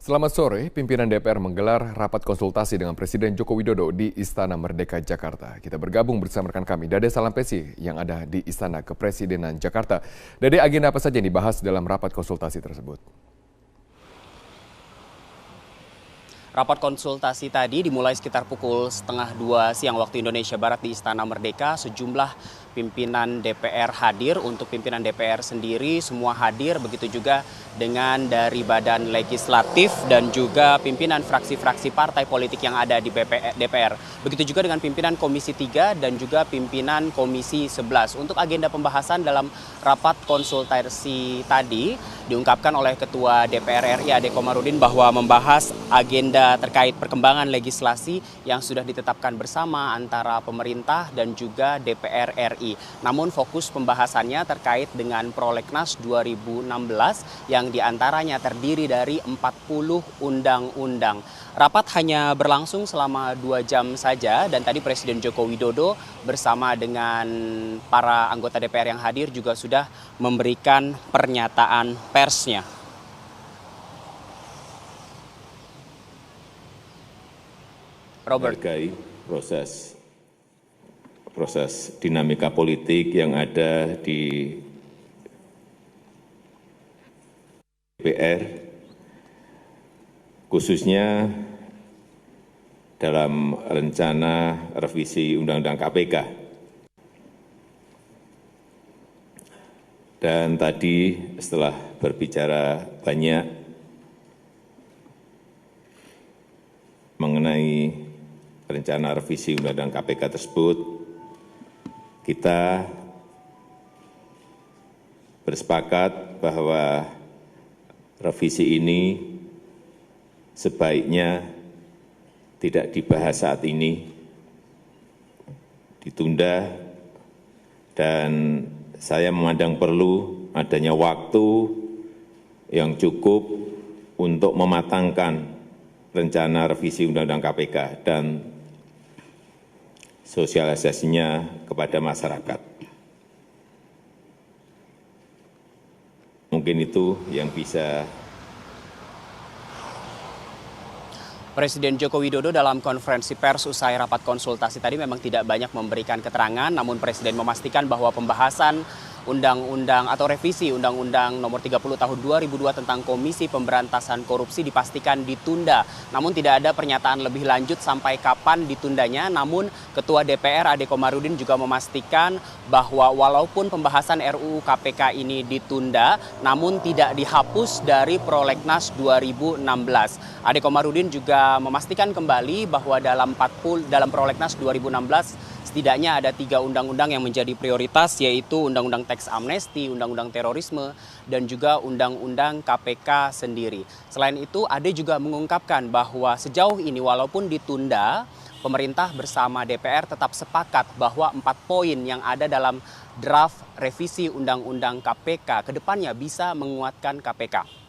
Selamat sore, pimpinan DPR menggelar rapat konsultasi dengan Presiden Joko Widodo di Istana Merdeka Jakarta. Kita bergabung bersama rekan kami, Dade Salampesi, yang ada di Istana Kepresidenan Jakarta. Dade, agenda apa saja yang dibahas dalam rapat konsultasi tersebut? Rapat konsultasi tadi dimulai sekitar pukul 1:30 siang waktu Indonesia Barat di Istana Merdeka. Sejumlah pimpinan DPR hadir. Untuk pimpinan DPR sendiri semua hadir, begitu juga dengan dari Badan Legislatif dan juga pimpinan fraksi-fraksi partai politik yang ada di DPR. Begitu juga dengan pimpinan Komisi 3 dan juga pimpinan Komisi 11. Untuk agenda pembahasan dalam rapat konsultasi tadi diungkapkan oleh Ketua DPR RI Ade Komarudin bahwa membahas agenda terkait perkembangan legislasi yang sudah ditetapkan bersama antara pemerintah dan juga DPR RI. Namun fokus pembahasannya terkait dengan Prolegnas 2016 yang diantaranya terdiri dari 40 undang-undang. Rapat hanya berlangsung selama 2 jam saja dan tadi Presiden Joko Widodo bersama dengan para anggota DPR yang hadir juga sudah memberikan pernyataan persnya. Robert. Menghargai proses dinamika politik yang ada di DPR, khususnya dalam rencana revisi Undang-Undang KPK. Dan tadi setelah berbicara banyak mengenai rencana revisi Undang-Undang KPK tersebut, kita bersepakat bahwa revisi ini sebaiknya tidak dibahas saat ini, ditunda, dan saya memandang perlu adanya waktu yang cukup untuk mematangkan rencana revisi Undang-Undang KPK dan sosialisasinya kepada masyarakat. Mungkin itu yang bisa. Presiden Joko Widodo dalam konferensi pers usai rapat konsultasi tadi memang tidak banyak memberikan keterangan, namun Presiden memastikan bahwa pembahasan undang-undang atau revisi Undang-Undang Nomor 30 Tahun 2002 tentang Komisi Pemberantasan Korupsi dipastikan ditunda. Namun tidak ada pernyataan lebih lanjut sampai kapan ditundanya. Namun Ketua DPR Ade Komarudin juga memastikan bahwa walaupun pembahasan RUU KPK ini ditunda, namun tidak dihapus dari Prolegnas 2016. Ade Komarudin juga memastikan kembali bahwa dalam Prolegnas 2016 setidaknya ada 3 undang-undang yang menjadi prioritas, yaitu Undang-Undang Teks Amnesti, Undang-Undang Terorisme, dan juga Undang-Undang KPK sendiri. Selain itu, Ade juga mengungkapkan bahwa sejauh ini walaupun ditunda, pemerintah bersama DPR tetap sepakat bahwa 4 poin yang ada dalam draft revisi Undang-Undang KPK kedepannya bisa menguatkan KPK.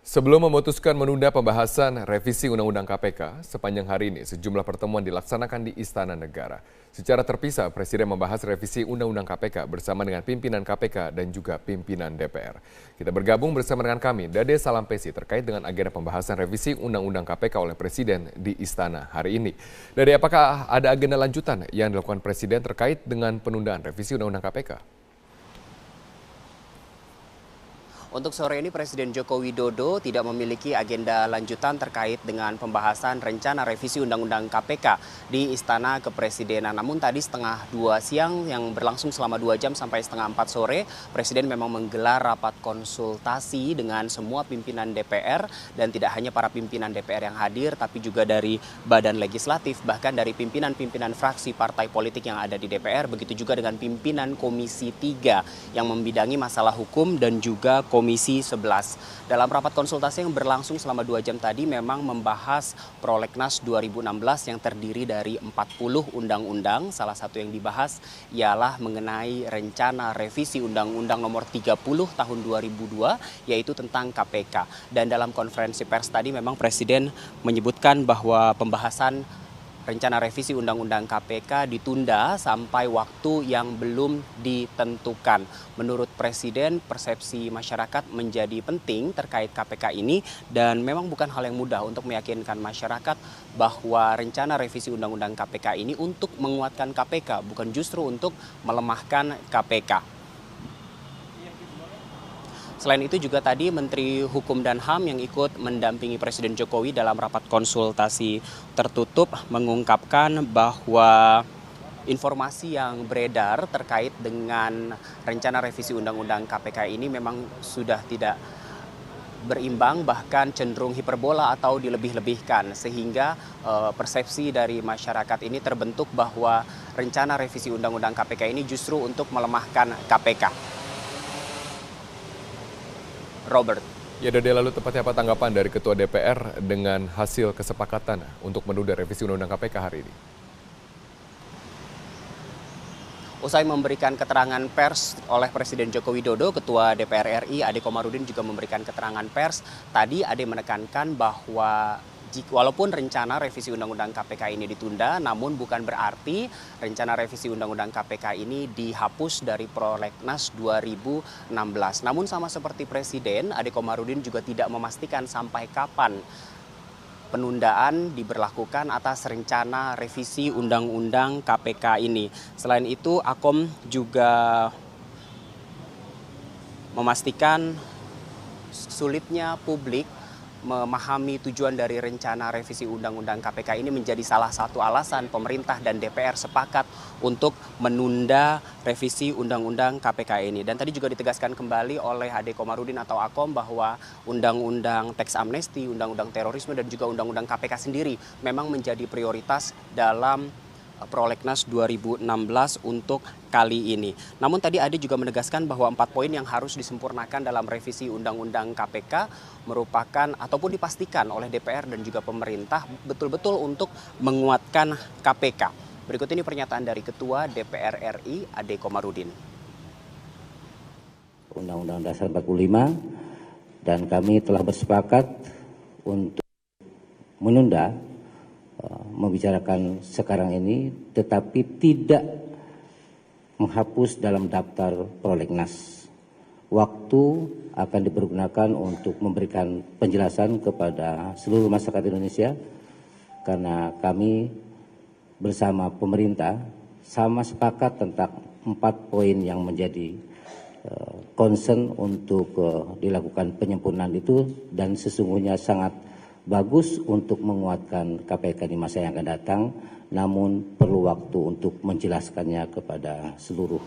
Sebelum memutuskan menunda pembahasan revisi Undang-Undang KPK, sepanjang hari ini sejumlah pertemuan dilaksanakan di Istana Negara. Secara terpisah, Presiden membahas revisi Undang-Undang KPK bersama dengan pimpinan KPK dan juga pimpinan DPR. Kita bergabung bersama dengan kami, Dade Salampesi, terkait dengan agenda pembahasan revisi Undang-Undang KPK oleh Presiden di Istana hari ini. Dade, apakah ada agenda lanjutan yang dilakukan Presiden terkait dengan penundaan revisi Undang-Undang KPK? Untuk sore ini Presiden Joko Widodo tidak memiliki agenda lanjutan terkait dengan pembahasan rencana revisi Undang-Undang KPK di Istana Kepresidenan. Namun tadi 1:30 siang yang berlangsung selama 2 jam sampai 3:30 sore, Presiden memang menggelar rapat konsultasi dengan semua pimpinan DPR dan tidak hanya para pimpinan DPR yang hadir, tapi juga dari Badan Legislatif, bahkan dari pimpinan-pimpinan fraksi partai politik yang ada di DPR, begitu juga dengan pimpinan Komisi 3 yang membidangi masalah hukum dan juga Komisi 11. Dalam rapat konsultasi yang berlangsung selama 2 jam tadi memang membahas Prolegnas 2016 yang terdiri dari 40 undang-undang. Salah satu yang dibahas ialah mengenai rencana revisi Undang-Undang Nomor 30 Tahun 2002 yaitu tentang KPK. Dan dalam konferensi pers tadi memang Presiden menyebutkan bahwa pembahasan rencana revisi Undang-Undang KPK ditunda sampai waktu yang belum ditentukan. Menurut Presiden, persepsi masyarakat menjadi penting terkait KPK ini dan memang bukan hal yang mudah untuk meyakinkan masyarakat bahwa rencana revisi Undang-Undang KPK ini untuk menguatkan KPK, bukan justru untuk melemahkan KPK. Selain itu juga tadi Menteri Hukum dan HAM yang ikut mendampingi Presiden Jokowi dalam rapat konsultasi tertutup mengungkapkan bahwa informasi yang beredar terkait dengan rencana revisi Undang-Undang KPK ini memang sudah tidak berimbang, bahkan cenderung hiperbola atau dilebih-lebihkan, sehingga persepsi dari masyarakat ini terbentuk bahwa rencana revisi Undang-Undang KPK ini justru untuk melemahkan KPK. Robert. Ya, Dade, lalu tepatnya apa tanggapan dari Ketua DPR dengan hasil kesepakatan untuk menunda revisi Undang-Undang KPK hari ini? Usai memberikan keterangan pers oleh Presiden Joko Widodo, Ketua DPR RI Ade Komarudin juga memberikan keterangan pers. Tadi Ade menekankan bahwa walaupun rencana revisi Undang-Undang KPK ini ditunda, namun bukan berarti rencana revisi Undang-Undang KPK ini dihapus dari Prolegnas 2016. Namun sama seperti Presiden, Ade Komarudin juga tidak memastikan sampai kapan penundaan diberlakukan atas rencana revisi Undang-Undang KPK ini. Selain itu, Akom juga memastikan sulitnya publik memahami tujuan dari rencana revisi Undang-Undang KPK ini menjadi salah satu alasan pemerintah dan DPR sepakat untuk menunda revisi Undang-Undang KPK ini. Dan tadi juga ditegaskan kembali oleh Ade Komarudin atau Akom bahwa Undang-Undang Teks Amnesti, Undang-Undang Terorisme dan juga Undang-Undang KPK sendiri memang menjadi prioritas dalam Prolegnas 2016 untuk kali ini. Namun tadi Ade juga menegaskan bahwa 4 poin yang harus disempurnakan dalam revisi Undang-Undang KPK merupakan ataupun dipastikan oleh DPR dan juga pemerintah betul-betul untuk menguatkan KPK. Berikut ini pernyataan dari Ketua DPR RI Ade Komarudin. Undang-Undang Dasar 45 dan kami telah bersepakat untuk menunda membicarakan sekarang ini, tetapi tidak menghapus dalam daftar Prolegnas. Waktu akan dipergunakan untuk memberikan penjelasan kepada seluruh masyarakat Indonesia, karena kami bersama pemerintah sama sepakat tentang 4 poin yang menjadi concern untuk dilakukan penyempurnaan itu, dan sesungguhnya sangat bagus untuk menguatkan KPK di masa yang akan datang, namun perlu waktu untuk menjelaskannya kepada seluruh.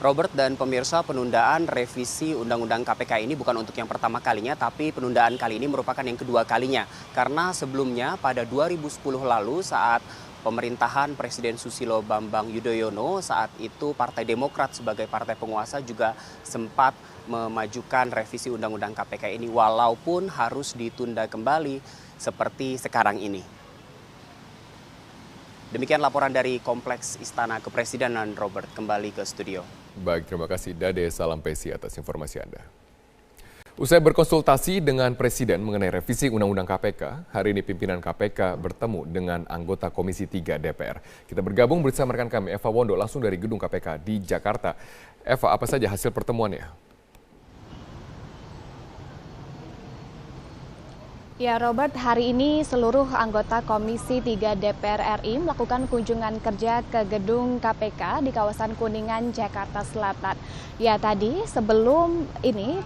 Robert dan pemirsa, penundaan revisi Undang-Undang KPK ini bukan untuk yang pertama kalinya, tapi penundaan kali ini merupakan yang kedua kalinya. Karena sebelumnya pada 2010 lalu saat pemerintahan Presiden Susilo Bambang Yudhoyono, saat itu Partai Demokrat sebagai partai penguasa juga sempat memajukan revisi Undang-Undang KPK ini walaupun harus ditunda kembali seperti sekarang ini. Demikian laporan dari Kompleks Istana Kepresidenan. Robert, kembali ke studio. Baik, terima kasih Dade Salampesi atas informasi Anda. Usai berkonsultasi dengan Presiden mengenai revisi Undang-Undang KPK, hari ini pimpinan KPK bertemu dengan anggota Komisi 3 DPR. Kita bergabung bersama rekan kami Eva Wondo langsung dari Gedung KPK di Jakarta. Eva, apa saja hasil pertemuannya? Ya Robert, hari ini seluruh anggota Komisi 3 DPR RI melakukan kunjungan kerja ke gedung KPK di kawasan Kuningan, Jakarta Selatan. Ya tadi sebelum ini,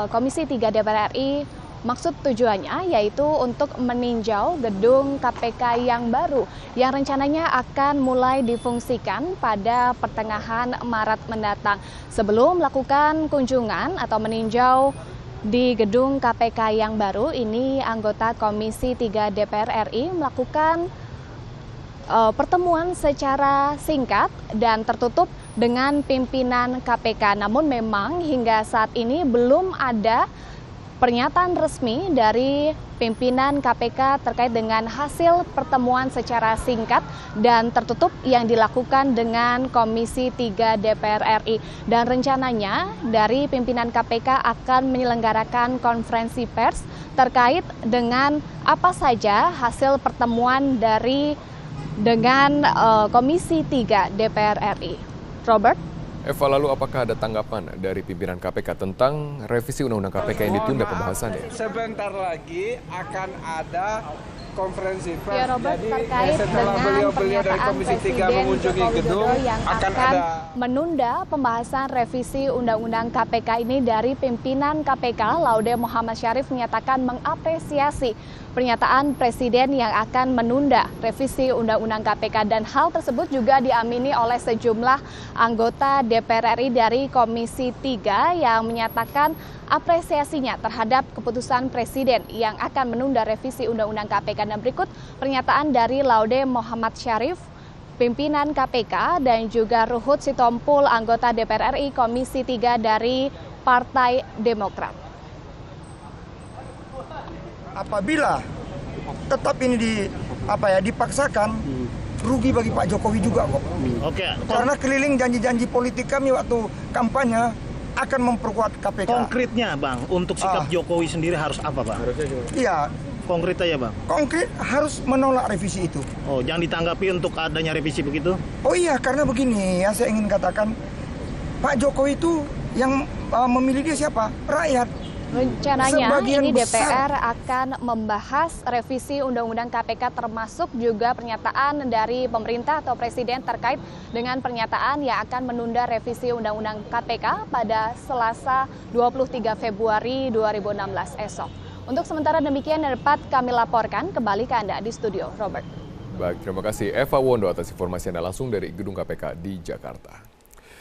Komisi 3 DPR RI maksud tujuannya yaitu untuk meninjau gedung KPK yang baru yang rencananya akan mulai difungsikan pada pertengahan Maret mendatang. Sebelum melakukan kunjungan atau meninjau di gedung KPK yang baru ini, anggota Komisi 3 DPR RI melakukan pertemuan secara singkat dan tertutup dengan pimpinan KPK. Namun memang hingga saat ini belum ada pernyataan resmi dari pimpinan KPK terkait dengan hasil pertemuan secara singkat dan tertutup yang dilakukan dengan Komisi 3 DPR RI. Dan rencananya dari pimpinan KPK akan menyelenggarakan konferensi pers terkait dengan apa saja hasil pertemuan dengan Komisi 3 DPR RI. Robert? Eva, lalu apakah ada tanggapan dari pimpinan KPK tentang revisi Undang-Undang KPK yang ditunda pembahasannya? Sebentar lagi akan ada konferensi pers. Ya, Robert, Jadi terkait setelah dengan beliau dari pernyataan Komisi 3 Presiden mengunjungi Joko gedung, Widodo yang akan akan ada menunda pembahasan revisi Undang-Undang KPK ini, dari pimpinan KPK Laude Muhammad Syarif menyatakan mengapresiasi pernyataan Presiden yang akan menunda revisi Undang-Undang KPK, dan hal tersebut juga diamini oleh sejumlah anggota DPR RI dari Komisi 3 yang menyatakan apresiasinya terhadap keputusan Presiden yang akan menunda revisi Undang-Undang KPK. Dan berikut pernyataan dari Laude Muhammad Syarif, pimpinan KPK, dan juga Ruhut Sitompul, anggota DPR RI Komisi 3 dari Partai Demokrat. Apabila tetap ini dipaksakan, rugi bagi Pak Jokowi juga kok. Oke. Karena keliling janji-janji politik kami waktu kampanye akan memperkuat KPK. Konkretnya, Bang, untuk sikap Jokowi sendiri harus apa, Bang? Iya, Konkret aja, Bang. konkret harus menolak revisi itu. Oh, jangan ditanggapi untuk adanya revisi begitu? Oh iya, karena begini ya, saya ingin katakan, Pak Jokowi itu yang memilih dia siapa? Rakyat. Rencananya Sebagian ini besar. DPR akan membahas revisi Undang-Undang KPK, termasuk juga pernyataan dari pemerintah atau Presiden terkait dengan pernyataan yang akan menunda revisi Undang-Undang KPK pada Selasa 23 Februari 2016 esok. Untuk sementara demikian yang dapat kami laporkan, kembali ke Anda di studio, Robert. Baik, terima kasih Eva Wondo atas informasi Anda langsung dari Gedung KPK di Jakarta.